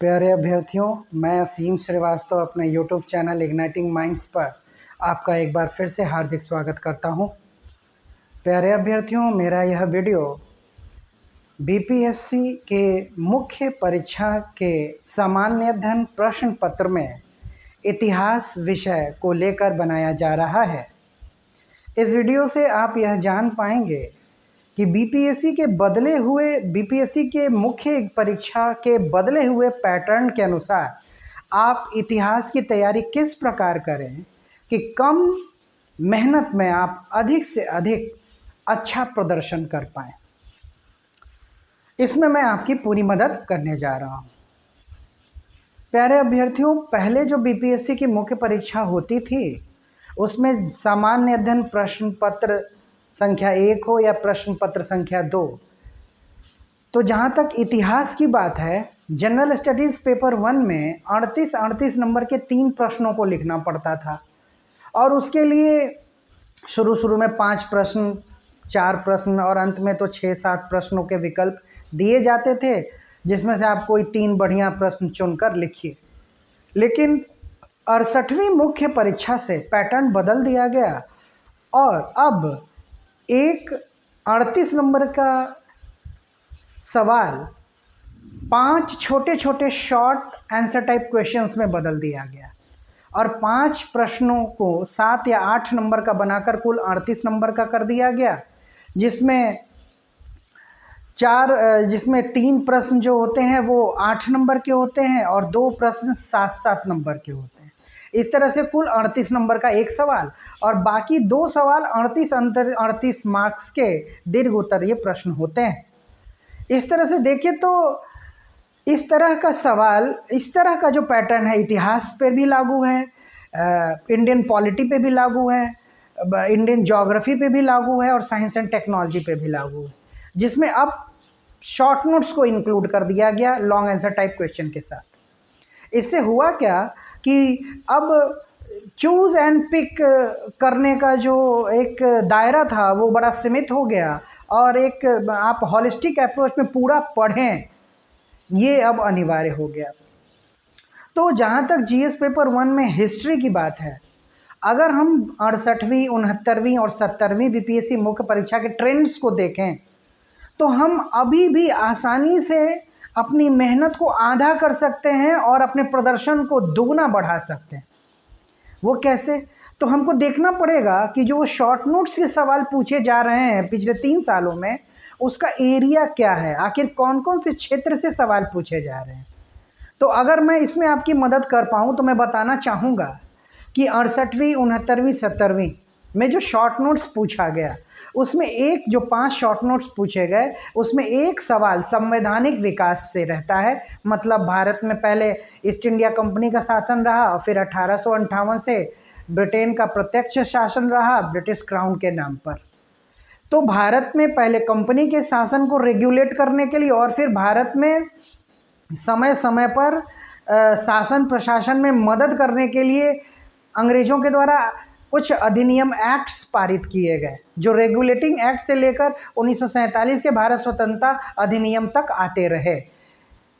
प्यारे अभ्यर्थियों, मैं असीम श्रीवास्तव अपने यूट्यूब चैनल इग्नाइटिंग माइंड्स पर आपका एक बार फिर से हार्दिक स्वागत करता हूं। प्यारे अभ्यर्थियों, मेरा यह वीडियो बीपीएससी के मुख्य परीक्षा के सामान्य अध्ययन प्रश्न पत्र में इतिहास विषय को लेकर बनाया जा रहा है। इस वीडियो से आप यह जान पाएंगे कि बीपीएससी के मुख्य परीक्षा के बदले हुए पैटर्न के अनुसार आप इतिहास की तैयारी किस प्रकार करें कि कम मेहनत में आप अधिक से अधिक अच्छा प्रदर्शन कर पाएं। इसमें मैं आपकी पूरी मदद करने जा रहा हूं। प्यारे अभ्यर्थियों, पहले जो बीपीएससी की मुख्य परीक्षा होती थी उसमें सामान्य अध्ययन प्रश्न पत्र संख्या 1 हो या प्रश्न पत्र संख्या 2, तो जहाँ तक इतिहास की बात है, जनरल स्टडीज़ पेपर 1 में 38 नंबर के 3 प्रश्नों को लिखना पड़ता था और उसके लिए शुरू में 5 प्रश्न, 4 प्रश्न और अंत में तो 6-7 प्रश्नों के विकल्प दिए जाते थे, जिसमें से आप कोई 3 बढ़िया प्रश्न चुनकर लिखिए। लेकिन 68वीं मुख्य परीक्षा से पैटर्न बदल दिया गया और अब एक 38 नंबर का सवाल 5 छोटे छोटे शॉर्ट आंसर टाइप क्वेश्चंस में बदल दिया गया और 5 प्रश्नों को 7 या 8 नंबर का बनाकर कुल 38 नंबर का कर दिया गया, जिसमें 3 प्रश्न जो होते हैं वो 8 नंबर के होते हैं और 2 प्रश्न 7-7 नंबर के होते हैं। इस तरह से कुल 38 नंबर का एक सवाल और बाकी 2 सवाल 38 मार्क्स के दीर्घ उत्तरीय प्रश्न होते हैं। इस तरह से देखें तो इस तरह का सवाल, इस तरह का जो पैटर्न है इतिहास पे भी लागू है, इंडियन पॉलिटी पे भी लागू है, इंडियन ज्योग्राफी पे भी लागू है और साइंस एंड टेक्नोलॉजी पे भी लागू है, जिसमें अब शॉर्ट नोट्स को इंक्लूड कर दिया गया लॉन्ग आंसर टाइप क्वेश्चन के साथ। इससे हुआ क्या कि अब चूज़ एंड पिक करने का जो एक दायरा था वो बड़ा सीमित हो गया और एक आप हॉलिस्टिक अप्रोच में पूरा पढ़ें, ये अब अनिवार्य हो गया। तो जहाँ तक जीएस पेपर 1 में हिस्ट्री की बात है, अगर हम 68वीं, 69वीं और 70वीं बीपीएससी मुख्य परीक्षा के ट्रेंड्स को देखें तो हम अभी भी आसानी से अपनी मेहनत को आधा कर सकते हैं और अपने प्रदर्शन को दुगना बढ़ा सकते हैं। वो कैसे? तो हमको देखना पड़ेगा कि जो शॉर्ट नोट्स के सवाल पूछे जा रहे हैं पिछले 3 सालों में, उसका एरिया क्या है, आखिर कौन कौन से क्षेत्र से सवाल पूछे जा रहे हैं। तो अगर मैं इसमें आपकी मदद कर पाऊँ तो मैं बताना चाहूँगा कि 68वीं, 69वीं, 70वीं में जो शॉर्ट नोट्स पूछा गया उसमें जो 5 शॉर्ट नोट्स पूछे गए उसमें एक सवाल संवैधानिक विकास से रहता है। मतलब भारत में पहले ईस्ट इंडिया कंपनी का शासन रहा और फिर 1858 से ब्रिटेन का प्रत्यक्ष शासन रहा ब्रिटिश क्राउन के नाम पर। तो भारत में पहले कंपनी के शासन को रेगुलेट करने के लिए और फिर भारत में समय समय पर शासन प्रशासन में मदद करने के लिए अंग्रेज़ों के द्वारा कुछ अधिनियम एक्ट्स पारित किए गए, जो रेगुलेटिंग एक्ट से लेकर 1947 के भारत स्वतंत्रता अधिनियम तक आते रहे।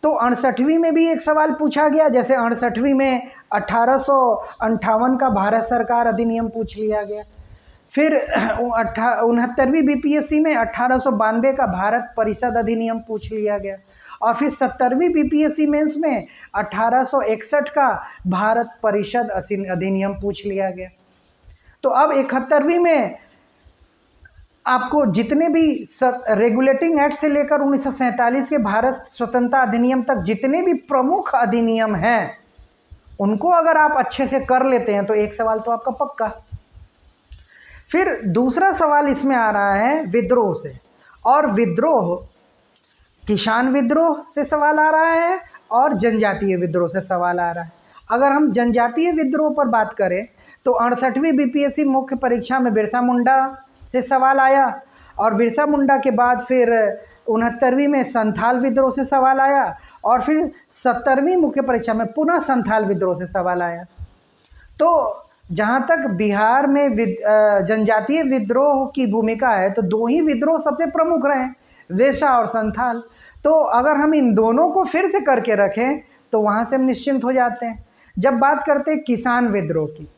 तो 68वीं में भी एक सवाल पूछा गया, जैसे 68वीं में 1858 का भारत सरकार अधिनियम पूछ लिया गया। फिर 69वीं बीपीएससी में 1892 का भारत परिषद अधिनियम पूछ लिया गया और फिर 70वीं बीपीएससी मेंस में 1861 का भारत परिषद अधिनियम पूछ लिया गया। तो अब 71वीं में आपको जितने भी रेगुलेटिंग एक्ट से लेकर 1947 के भारत स्वतंत्रता अधिनियम तक जितने भी प्रमुख अधिनियम हैं उनको अगर आप अच्छे से कर लेते हैं तो एक सवाल तो आपका पक्का। फिर दूसरा सवाल इसमें आ रहा है विद्रोह से, और विद्रोह किसान विद्रोह से सवाल आ रहा है और जनजातीय विद्रोह से सवाल आ रहा है। अगर हम जनजातीय विद्रोह पर बात करें तो 68वीं बीपीएससी मुख्य परीक्षा में बिरसा मुंडा से सवाल आया और बिरसा मुंडा के बाद फिर 69वीं में संथाल विद्रोह से सवाल आया और फिर 70वीं मुख्य परीक्षा में पुनः संथाल विद्रोह से सवाल आया। तो जहाँ तक बिहार में जनजातीय विद्रोह की भूमिका है तो 2 ही विद्रोह सबसे प्रमुख रहे, वेशा और संथाल। तो अगर हम इन दोनों को फिर से करके रखें तो वहाँ से हम निश्चिंत हो जाते हैं। जब बात करते हैं किसान विद्रोह की,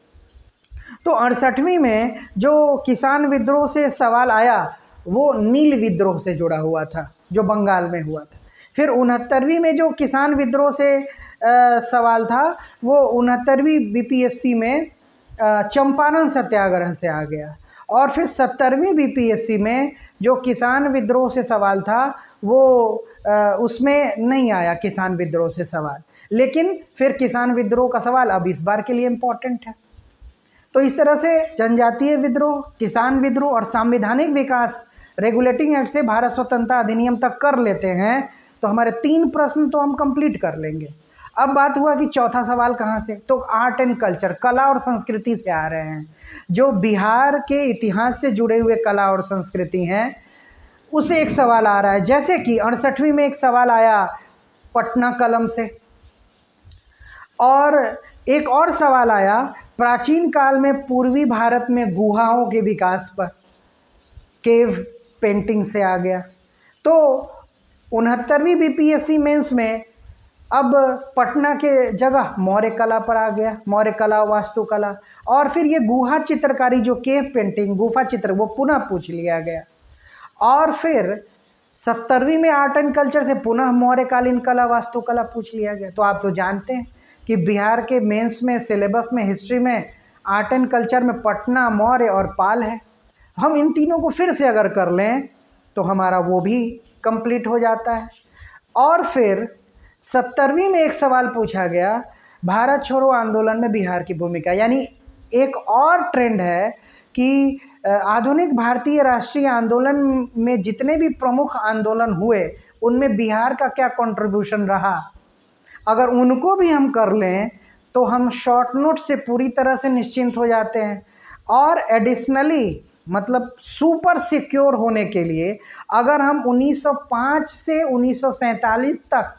तो 68वीं में जो किसान विद्रोह से सवाल आया वो नील विद्रोह से जुड़ा हुआ था, जो बंगाल में हुआ था। फिर 69वीं में जो किसान विद्रोह से सवाल था वो 69वीं बीपीएससी में चंपारण सत्याग्रह से आ गया। और फिर 70वीं बीपीएससी में जो किसान विद्रोह से सवाल था वो उसमें नहीं आया किसान विद्रोह से सवाल, लेकिन फिर किसान विद्रोह का सवाल अब इस बार के लिए इम्पोर्टेंट है। तो इस तरह से जनजातीय विद्रोह, किसान विद्रोह और संवैधानिक विकास रेगुलेटिंग एक्ट से भारत स्वतंत्रता अधिनियम तक कर लेते हैं तो हमारे 3 प्रश्न तो हम कंप्लीट कर लेंगे। अब बात हुआ कि चौथा सवाल कहाँ से, तो आर्ट एंड कल्चर, कला और संस्कृति से आ रहे हैं। जो बिहार के इतिहास से जुड़े हुए कला और संस्कृति हैं उससे एक सवाल आ रहा है। जैसे कि 68वीं में एक सवाल आया पटना कलम से, और एक और सवाल आया प्राचीन काल में पूर्वी भारत में गुहाओं के विकास पर, केव पेंटिंग से आ गया। तो 69वीं बीपीएससी मेंस में अब पटना के जगह मौर्य कला पर आ गया, मौर्य कला, वास्तुकला। और फिर ये गुहा चित्रकारी, जो केव पेंटिंग, गुफा चित्र, वो पुनः पूछ लिया गया। और फिर 70वीं में आर्ट एंड कल्चर से पुनः मौर्यकालीन कला, वास्तुकला पूछ लिया गया। तो आप तो जानते हैं कि बिहार के मेंस में, सिलेबस में, हिस्ट्री में, आर्ट एंड कल्चर में पटना, मौर्य और पाल है। हम इन तीनों को फिर से अगर कर लें तो हमारा वो भी कंप्लीट हो जाता है। और फिर 70वीं में एक सवाल पूछा गया भारत छोड़ो आंदोलन में बिहार की भूमिका, यानी एक और ट्रेंड है कि आधुनिक भारतीय राष्ट्रीय आंदोलन में जितने भी प्रमुख आंदोलन हुए उनमें बिहार का क्या कंट्रीब्यूशन रहा। अगर उनको भी हम कर लें तो हम शॉर्ट नोट से पूरी तरह से निश्चिंत हो जाते हैं। और एडिशनली मतलब सुपर सिक्योर होने के लिए अगर हम 1905 से 1947 तक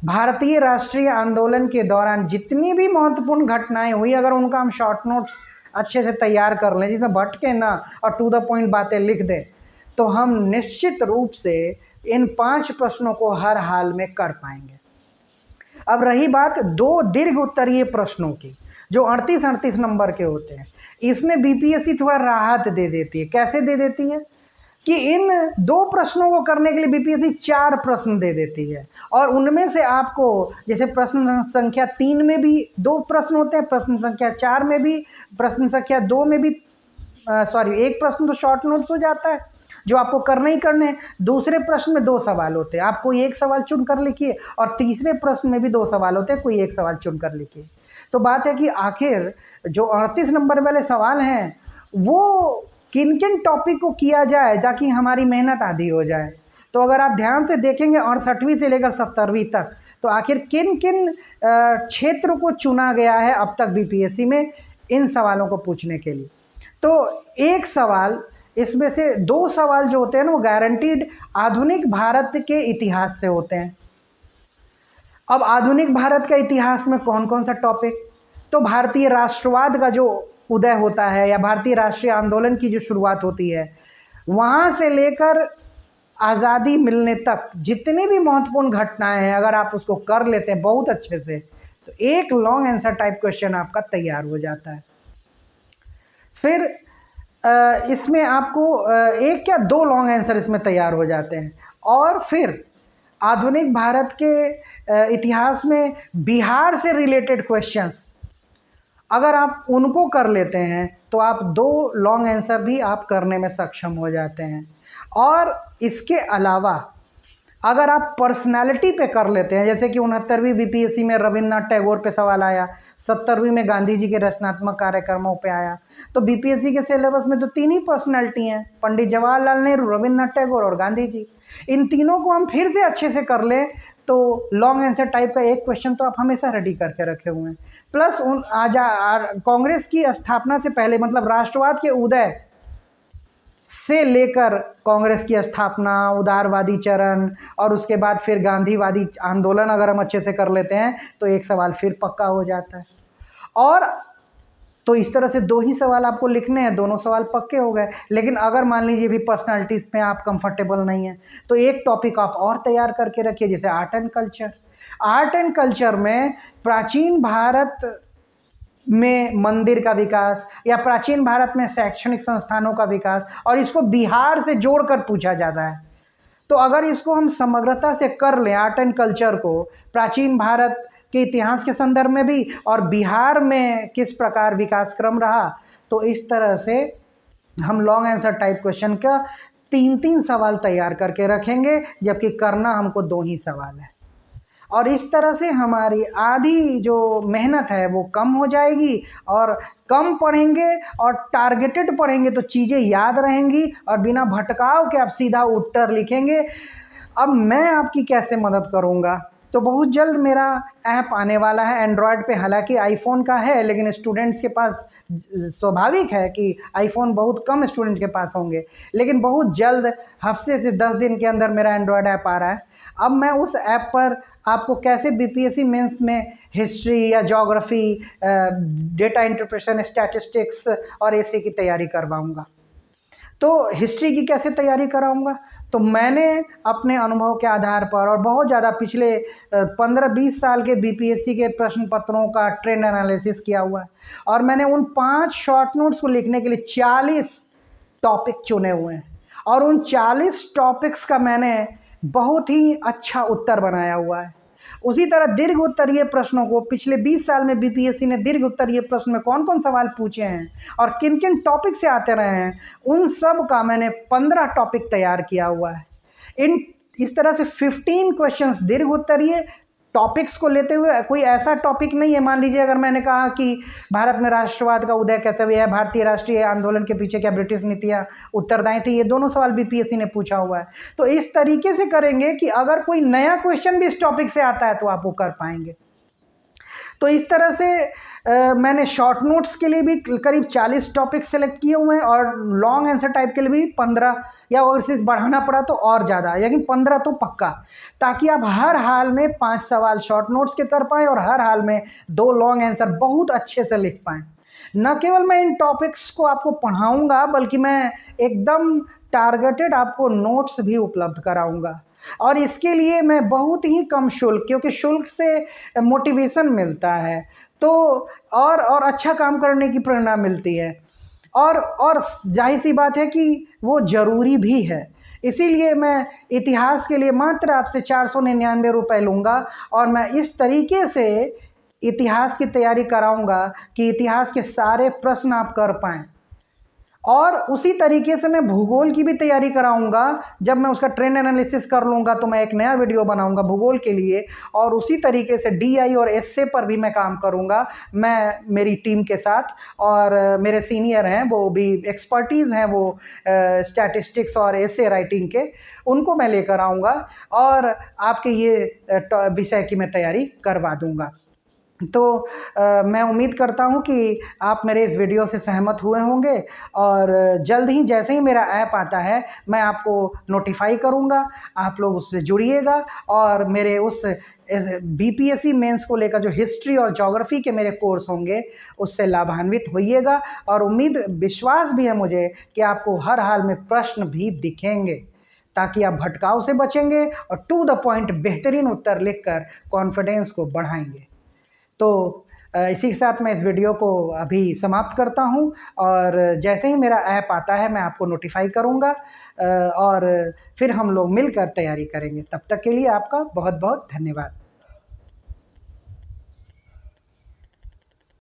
भारतीय राष्ट्रीय आंदोलन के दौरान जितनी भी महत्वपूर्ण घटनाएं हुई, अगर उनका हम शॉर्ट नोट्स अच्छे से तैयार कर लें, जिसमें भटके ना और टू द पॉइंट बातें लिख दें, तो हम निश्चित रूप से इन 5 प्रश्नों को हर हाल में कर पाएंगे। अब रही बात 2 दीर्घ उत्तरीय प्रश्नों की, जो 38 नंबर के होते हैं। इसमें बीपीएससी थोड़ा राहत दे देती है। कैसे दे देती है कि इन 2 प्रश्नों को करने के लिए बीपीएससी 4 प्रश्न दे देती है, और उनमें से आपको जैसे प्रश्न संख्या 3 में भी 2 प्रश्न होते हैं, प्रश्न संख्या 4 में भी, प्रश्न संख्या 2 में भी, एक प्रश्न तो शॉर्ट नोट्स हो जाता है जो आपको करने ही करने हैं। दूसरे प्रश्न में 2 सवाल होते हैं, आप कोई एक सवाल चुन कर लिखिए, और तीसरे प्रश्न में भी 2 सवाल होते हैं, कोई एक सवाल चुन कर लिखिए। तो बात है कि आखिर जो 38 नंबर वाले सवाल हैं वो किन किन टॉपिक को किया जाए ताकि हमारी मेहनत आधी हो जाए। तो अगर आप ध्यान से देखेंगे 68वीं से लेकर 70वीं तक, तो आखिर किन किन क्षेत्र को चुना गया है अब तक बीपीएससी में इन सवालों को पूछने के लिए। तो एक सवाल, इसमें से 2 सवाल जो होते हैं ना वो गारंटीड आधुनिक भारत के इतिहास से होते हैं। अब आधुनिक भारत का इतिहास में कौन कौन सा टॉपिक, तो भारतीय राष्ट्रवाद का जो उदय होता है या भारतीय राष्ट्रीय आंदोलन की जो शुरुआत होती है, वहाँ से लेकर आज़ादी मिलने तक जितनी भी महत्वपूर्ण घटनाएं हैं, अगर आप उसको कर लेते हैं बहुत अच्छे से, तो एक लॉन्ग आंसर टाइप क्वेश्चन आपका तैयार हो जाता है। फिर इसमें आपको एक क्या 2 लॉन्ग आंसर इसमें तैयार हो जाते हैं। और फिर आधुनिक भारत के इतिहास में बिहार से रिलेटेड क्वेश्चंस अगर आप उनको कर लेते हैं तो आप 2 लॉन्ग आंसर भी आप करने में सक्षम हो जाते हैं। और इसके अलावा अगर आप पर्सनालिटी पे कर लेते हैं, जैसे कि 69वीं बीपीएससी में रविन्द्रनाथ टैगोर पे सवाल आया, 70वीं में गांधी जी के रचनात्मक कार्यक्रमों पे आया, तो बीपीएससी के सिलेबस में तो 3 ही पर्सनालिटी हैं, पंडित जवाहरलाल नेहरू, रविन्द्रनाथ टैगोर और गांधी जी। इन तीनों को हम फिर से अच्छे से कर लें तो लॉन्ग आंसर टाइप का एक क्वेश्चन तो आप हमेशा रेडी करके रखे हुए हैं। प्लस कांग्रेस की स्थापना से पहले, मतलब राष्ट्रवाद के उदय से लेकर कांग्रेस की स्थापना, उदारवादी चरण, और उसके बाद फिर गांधीवादी आंदोलन अगर हम अच्छे से कर लेते हैं तो एक सवाल फिर पक्का हो जाता है। और तो इस तरह से 2 ही सवाल आपको लिखने हैं, दोनों सवाल पक्के हो गए। लेकिन अगर मान लीजिए भी पर्सनालिटीज़ में आप कंफर्टेबल नहीं हैं तो एक टॉपिक आप और तैयार करके रखिए, जैसे art and culture. Art and culture में प्राचीन भारत में मंदिर का विकास या प्राचीन भारत में शैक्षणिक संस्थानों का विकास, और इसको बिहार से जोड़कर पूछा जाता है। तो अगर इसको हम समग्रता से कर लें आर्ट एंड कल्चर को, प्राचीन भारत के इतिहास के संदर्भ में भी और बिहार में किस प्रकार विकास क्रम रहा, तो इस तरह से हम लॉन्ग आंसर टाइप क्वेश्चन का 3-3 सवाल तैयार करके रखेंगे, जबकि करना हमको 2 ही सवाल है। और इस तरह से हमारी आधी जो मेहनत है वो कम हो जाएगी, और कम पढ़ेंगे और टारगेटेड पढ़ेंगे तो चीज़ें याद रहेंगी, और बिना भटकाव के आप सीधा उत्तर लिखेंगे। अब मैं आपकी कैसे मदद करूँगा? तो बहुत जल्द मेरा ऐप आने वाला है एंड्रॉयड पे, हालांकि आईफोन का है, लेकिन स्टूडेंट्स के पास स्वाभाविक है कि आईफोन बहुत कम स्टूडेंट के पास होंगे, लेकिन बहुत जल्द हफ्ते से 10 दिन के अंदर मेरा एंड्रॉयड ऐप आ रहा है। अब मैं उस ऐप पर आपको कैसे बीपीएससी मेंस में हिस्ट्री या ज्योग्राफी, डेटा इंटरप्रेशन, स्टैटिस्टिक्स और ऐसे की तैयारी करवाऊँगा। तो हिस्ट्री की कैसे तैयारी कराऊंगा? तो मैंने अपने अनुभव के आधार पर और बहुत ज़्यादा पिछले 15-20 साल के बीपीएससी के प्रश्न पत्रों का ट्रेंड एनालिसिस किया हुआ है, और मैंने उन 5 शॉर्ट नोट्स को लिखने के लिए 40 टॉपिक चुने हुए हैं, और उन 40 टॉपिक्स का मैंने बहुत ही अच्छा उत्तर बनाया हुआ है। उसी तरह दीर्घ उत्तरीय प्रश्नों को पिछले 20 साल में बीपीएससी ने दीर्घ उत्तरीय प्रश्न में कौन कौन सवाल पूछे हैं और किन किन टॉपिक से आते रहे हैं, उन सब का मैंने 15 टॉपिक तैयार किया हुआ है। इस तरह से 15 क्वेश्चंस दीर्घ उत्तरीय टॉपिक्स को लेते हुए, कोई ऐसा टॉपिक नहीं है, मान लीजिए अगर मैंने कहा कि भारत में राष्ट्रवाद का उदय कैसे हुआ है, भारतीय राष्ट्रीय आंदोलन के पीछे क्या ब्रिटिश नीतियाँ उत्तरदायी थी, ये दोनों सवाल बीपीएससी ने पूछा हुआ है। तो इस तरीके से करेंगे कि अगर कोई नया क्वेश्चन भी इस टॉपिक से आता है तो आप वो कर पाएंगे। तो इस तरह से मैंने शॉर्ट नोट्स के लिए भी करीब 40 टॉपिक सेलेक्ट किए हुए हैं, और लॉन्ग आंसर टाइप के लिए भी 15, या अगर सिर्फ बढ़ाना पड़ा तो और ज़्यादा, लेकिन 15 तो पक्का, ताकि आप हर हाल में 5 सवाल शॉर्ट नोट्स के कर पाएँ और हर हाल में 2 लॉन्ग आंसर बहुत अच्छे से लिख पाएँ। न केवल मैं इन टॉपिक्स को आपको पढ़ाऊँगा, बल्कि मैं एकदम टारगेटेड आपको नोट्स भी उपलब्ध कराऊँगा, और इसके लिए मैं बहुत ही कम शुल्क, क्योंकि शुल्क से मोटिवेशन मिलता है, तो और अच्छा काम करने की प्रेरणा मिलती है, और जाहिर सी बात है कि वो ज़रूरी भी है। इसीलिए मैं इतिहास के लिए मात्र आपसे 499 रुपये लूँगा, और मैं इस तरीके से इतिहास की तैयारी कराऊँगा कि इतिहास के सारे प्रश्न आप कर पाएँ। और उसी तरीके से मैं भूगोल की भी तैयारी कराऊंगा। जब मैं उसका ट्रेंड एनालिसिस कर लूँगा तो मैं एक नया वीडियो बनाऊंगा भूगोल के लिए, और उसी तरीके से डीआई और एसए पर भी मैं काम करूंगा, मैं मेरी टीम के साथ, और मेरे सीनियर हैं वो भी एक्सपर्टीज़ हैं, वो स्टैटिस्टिक्स और एसए राइटिंग के, उनको मैं लेकर आऊँगा और आपके ये विषय की मैं तैयारी करवा दूँगा। तो मैं उम्मीद करता हूँ कि आप मेरे इस वीडियो से सहमत हुए होंगे, और जल्द ही जैसे ही मेरा ऐप आता है मैं आपको नोटिफाई करूँगा, आप लोग उससे जुड़िएगा, और मेरे उस बीपीएससी मेंस को लेकर जो हिस्ट्री और ज्योग्राफी के मेरे कोर्स होंगे उससे लाभान्वित होइएगा। और विश्वास भी है मुझे कि आपको हर हाल में प्रश्न भी दिखेंगे, ताकि आप भटकाव से बचेंगे और टू द पॉइंट बेहतरीन उत्तर लिखकर कॉन्फिडेंस को बढ़ाएंगे। तो इसी के साथ मैं इस वीडियो को अभी समाप्त करता हूं, और जैसे ही मेरा ऐप आता है मैं आपको नोटिफाई करूंगा, और फिर हम लोग मिलकर तैयारी करेंगे। तब तक के लिए आपका बहुत बहुत धन्यवाद।